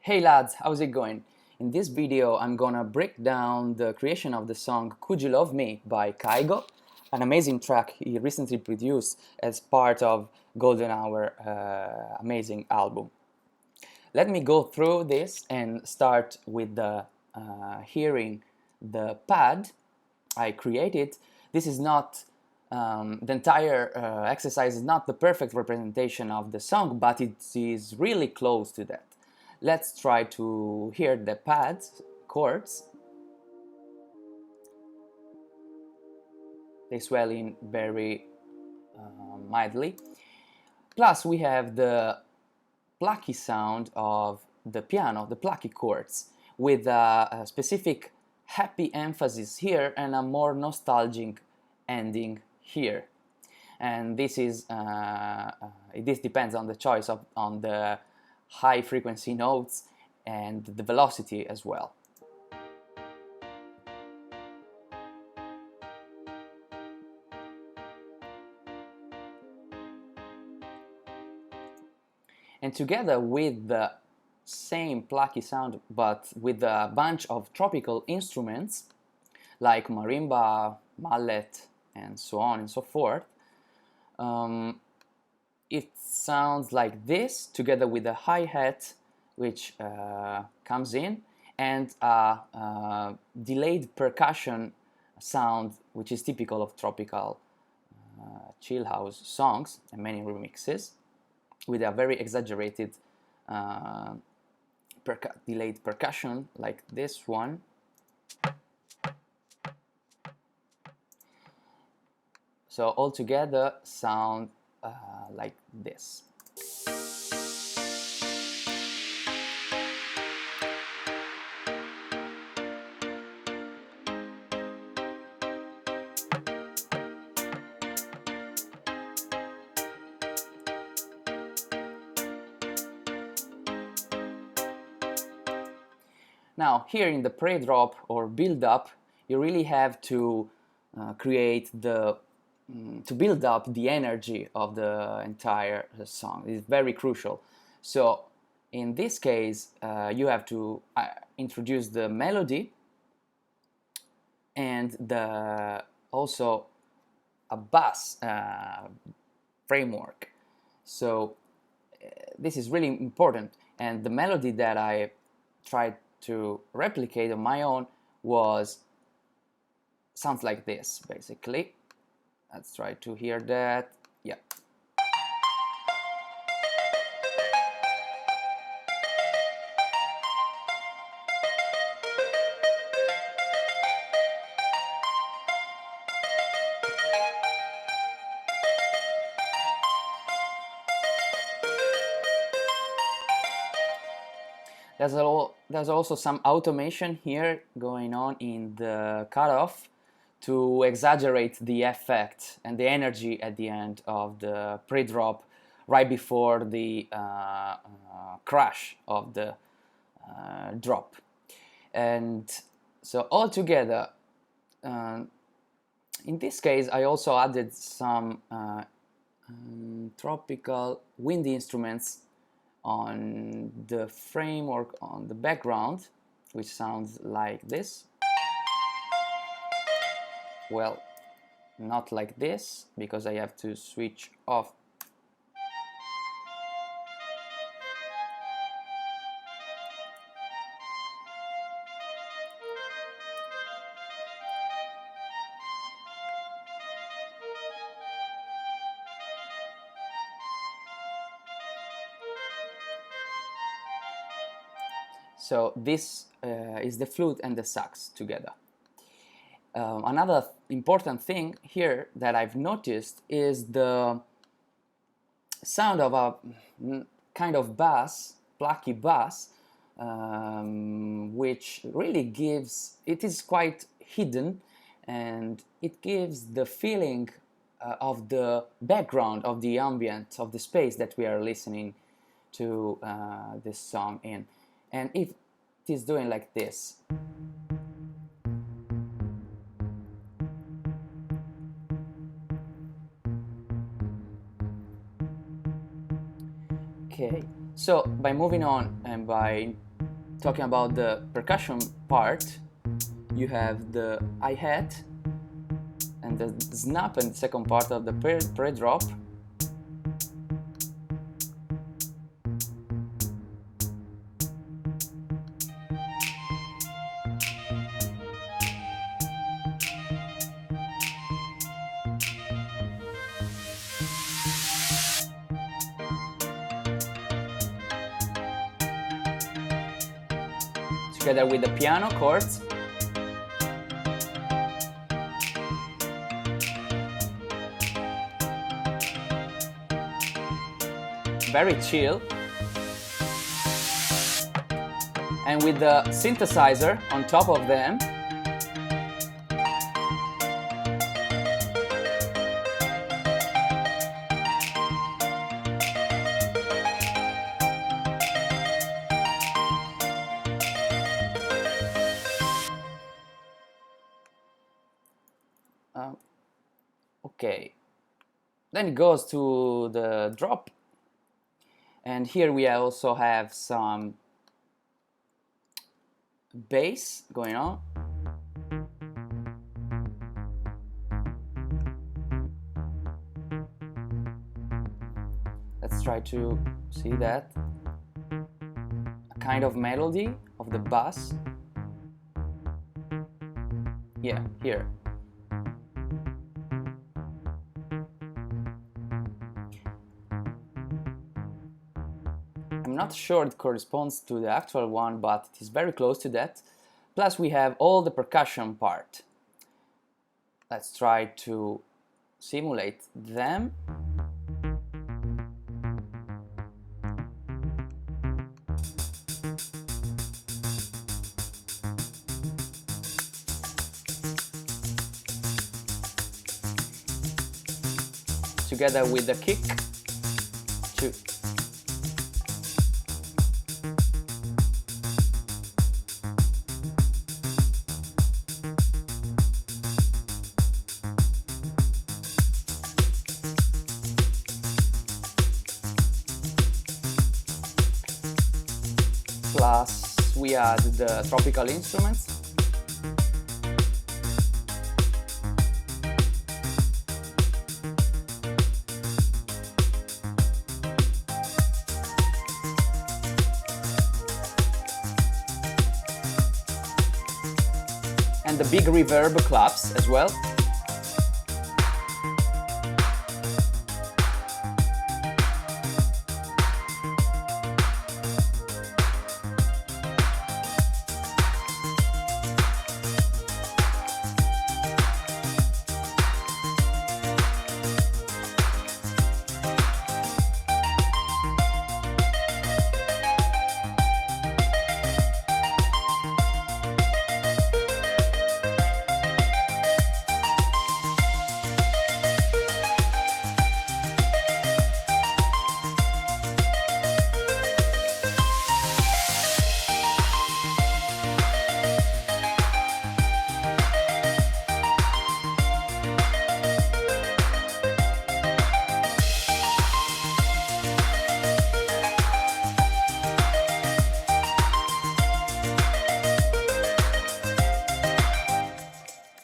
Hey lads, how's it going? In this video I'm gonna break down the creation of the song Could You Love Me by Kygo, an amazing track he recently produced as part of Golden Hour amazing album. Let me go through this and start with the hearing the pad I created. This is not the entire exercise is not the perfect representation of the song, but it is really close to that. Let's try to hear the pads, chords. They swell in very mildly. Plus we have the plucky sound of the piano, the plucky chords, with a specific happy emphasis here and a more nostalgic ending here. And this is this depends on the choice of on the high frequency notes and the velocity as well. And together with the same plucky sound but with a bunch of tropical instruments like marimba, mallet, and so on and so forth, it sounds like this, together with a hi-hat which comes in and a delayed percussion sound which is typical of tropical chill house songs and many remixes, with a very exaggerated delayed percussion like this one. So all together sound like this. Now here in the pre-drop or build-up, you really have to create the to build up the energy of the entire song. It's very crucial. So in this case, you have to introduce the melody and also a bass framework. So this is really important, and the melody that I tried to replicate on my own sounds like this basically. Let's try to hear that. Yeah. There's also some automation here going on in the cutoff to exaggerate the effect and the energy at the end of the pre-drop, right before the crash of the drop. And so all together, in this case I also added some tropical windy instruments on the framework, on the background, which sounds like this. Well, not like this, because I have to switch off. So this is the flute and the sax together. Another important thing here that I've noticed is the sound of a kind of bass, plucky bass, which really it is quite hidden, and it gives the feeling of the background, of the ambient, of the space that we are listening to this song in. And if it is doing like this. Okay, so by moving on and by Talking about the percussion part, you have the hi-hat and the snap and the second part of the pre-drop. Together with the piano chords. Very chill. And with the synthesizer on top of them. Okay, then it goes to the drop, and here we also have some bass going on. Let's try to see that. A kind of melody of the bass. Yeah, here. I'm not sure it corresponds to the actual one, but it is very close to that. Plus we have all the percussion part. Let's try to simulate them. Together with the kick. Two. Plus we add the tropical instruments. And the big reverb claps as well.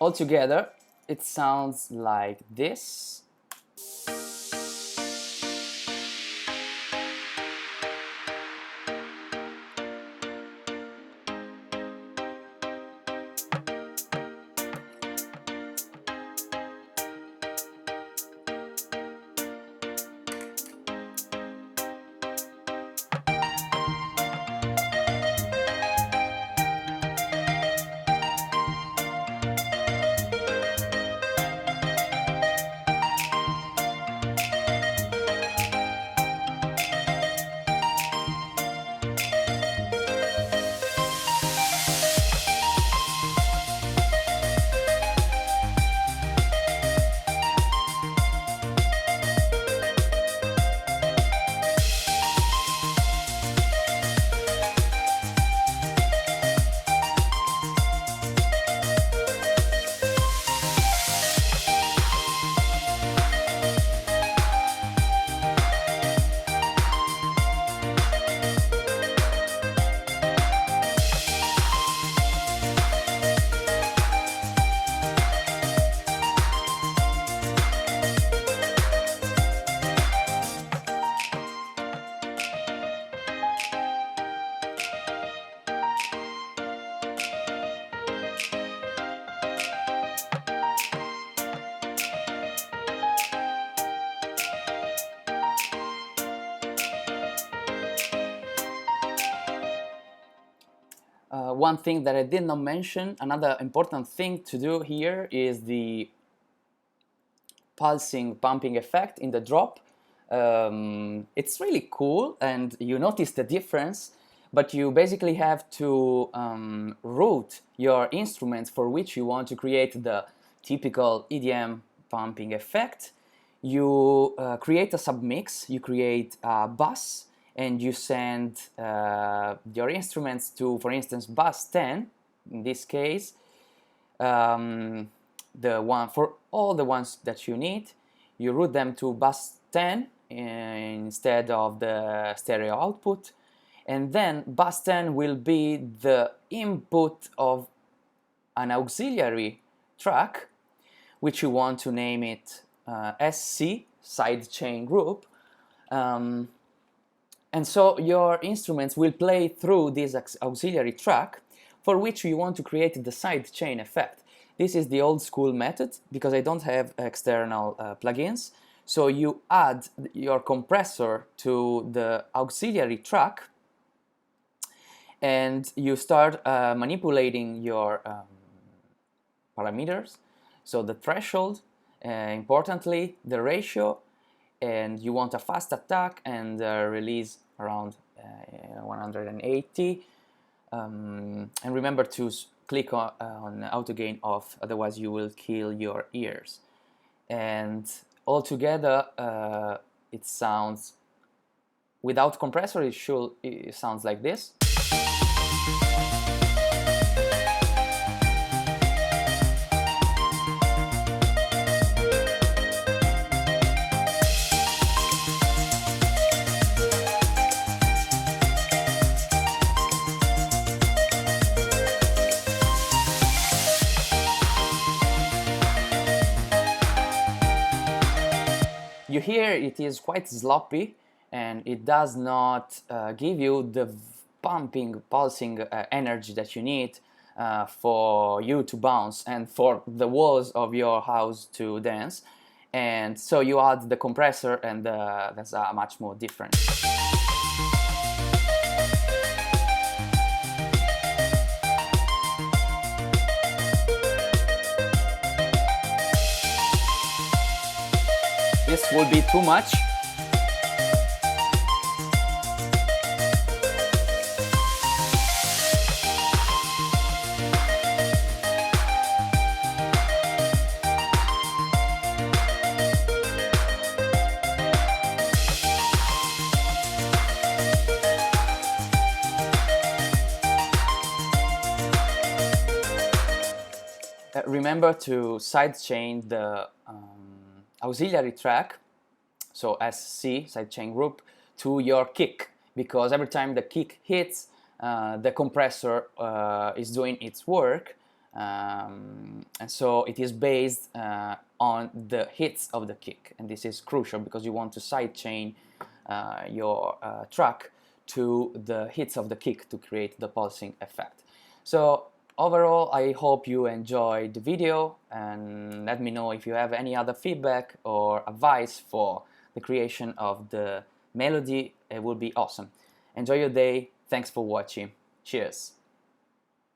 Altogether, it sounds like this. One thing that I did not mention, another important thing to do here is the pulsing pumping effect in the drop. It's really cool and you notice the difference, but you basically have to route your instruments for which you want to create the typical EDM pumping effect. You create a submix, you create a bus, and you send your instruments to, for instance, bus 10 in this case, the one for all the ones that you need. You route them to bus 10 instead of the stereo output, and then bus 10 will be the input of an auxiliary track, which you want to name it SC, sidechain group. And so your instruments will play through this auxiliary track for which you want to create the sidechain effect. This is the old school method because I don't have external plugins. So you add your compressor to the auxiliary track and you start manipulating your parameters. So the threshold, importantly, the ratio, and you want a fast attack and release around 180. And remember to click on auto gain off, otherwise you will kill your ears. And altogether, it sounds, without compressor, it sounds like this. You hear it is quite sloppy and it does not give you the pulsing energy that you need for you to bounce and for the walls of your house to dance. And so you add the compressor and that's much more different. This will be too much. Remember to sidechain the auxiliary track, so SC, sidechain group, to your kick, because every time the kick hits, the compressor is doing its work, and so it is based on the hits of the kick, and this is crucial because you want to sidechain your track to the hits of the kick to create the pulsing effect. So overall, I hope you enjoyed the video, and let me know if you have any other feedback or advice for the creation of the melody. It would be awesome. Enjoy your day. Thanks for watching. Cheers.